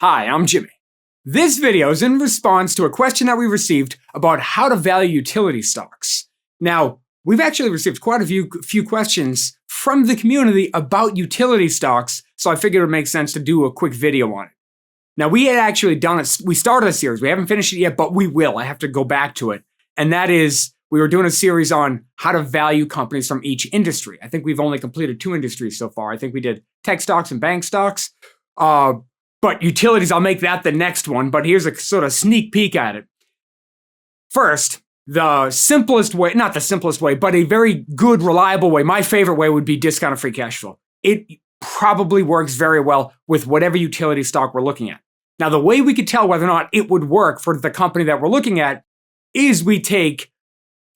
Hi, I'm Jimmy. This video is in response to a question that we received about how to value utility stocks. Now, we've actually received quite a few questions from the community about utility stocks, so I figured it would make sense to do a quick video on it. Now, we had actually done it, we started a series, we haven't finished it yet, but we will. I have to go back to it. And that is, we were doing a series on how to value companies from each industry. I think we've only completed 2 industries so far. I think we did tech stocks and bank stocks. But utilities, I'll make that the next one, but here's a sort of sneak peek at it. First, the simplest way, not the simplest way, but a very good, reliable way, my favorite way would be discounted free cash flow. It probably works very well with whatever utility stock we're looking at. Now, the way we could tell whether or not it would work for the company that we're looking at is we take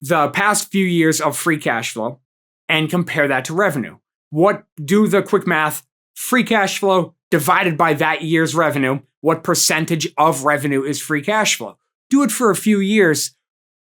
the past few years of free cash flow and compare that to revenue. Do the quick math, free cash flow divided by that year's revenue, what percentage of revenue is free cash flow? Do it for a few years.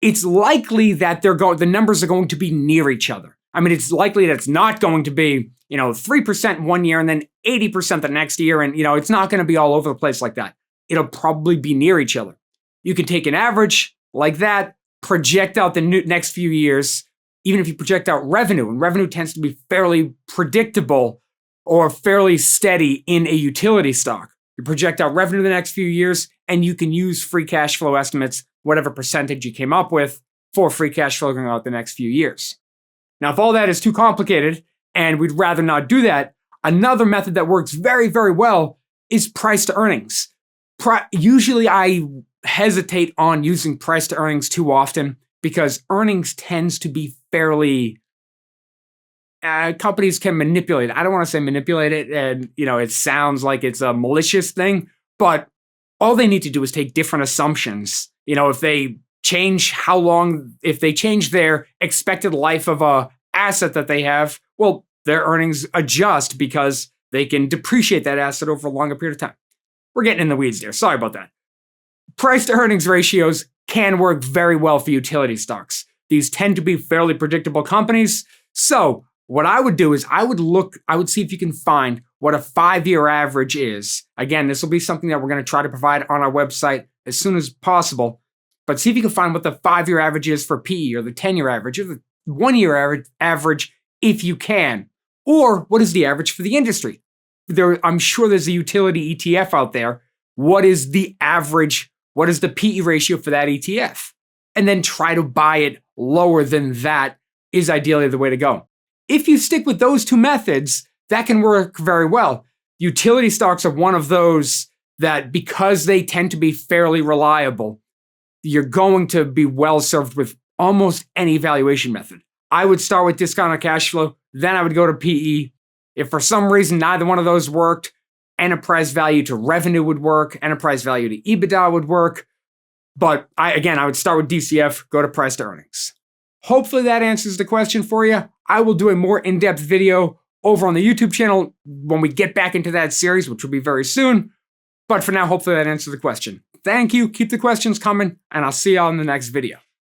It's likely that the numbers are going to be near each other. I mean, it's likely that it's not going to be, 3% one year and then 80% the next year. And, it's not going to be all over the place like that. It'll probably be near each other. You can take an average like that, project out the next few years, even if you project out revenue, and revenue tends to be fairly predictable or fairly steady in a utility stock. You project out revenue the next few years, and you can use free cash flow estimates, whatever percentage you came up with, for free cash flow going out the next few years. Now, if all that is too complicated, and we'd rather not do that, another method that works very, very well is price to earnings. Usually, I hesitate on using price to earnings too often because earnings tends to be fairly companies can manipulate it. I don't want to say manipulate it, and it sounds like it's a malicious thing, but all they need to do is take different assumptions. If they change if they change their expected life of a asset that they have, well, their earnings adjust because they can depreciate that asset over a longer period of time. We're getting in the weeds there. Sorry about that. Price to earnings ratios can work very well for utility stocks. These tend to be fairly predictable companies. So what I would do is I would see if you can find what a 5-year average is. Again, this will be something that we're going to try to provide on our website as soon as possible. But see if you can find what the 5-year average is for PE, or the 10-year average, or the 1-year average if you can. Or what is the average for the industry? I'm sure there's a utility ETF out there. What is the average? What is the PE ratio for that ETF? And then try to buy it lower than that is ideally the way to go. If you stick with those 2 methods, that can work very well. Utility stocks are one of those that, because they tend to be fairly reliable, you're going to be well served with almost any valuation method. I would start with discounted cash flow, then I would go to PE. If for some reason neither one of those worked, enterprise value to revenue would work, enterprise value to EBITDA would work. But I would start with DCF, go to price to earnings. Hopefully that answers the question for you. I will do a more in-depth video over on the YouTube channel when we get back into that series, which will be very soon. But for now, hopefully that answers the question. Thank you. Keep the questions coming, and I'll see y'all in the next video.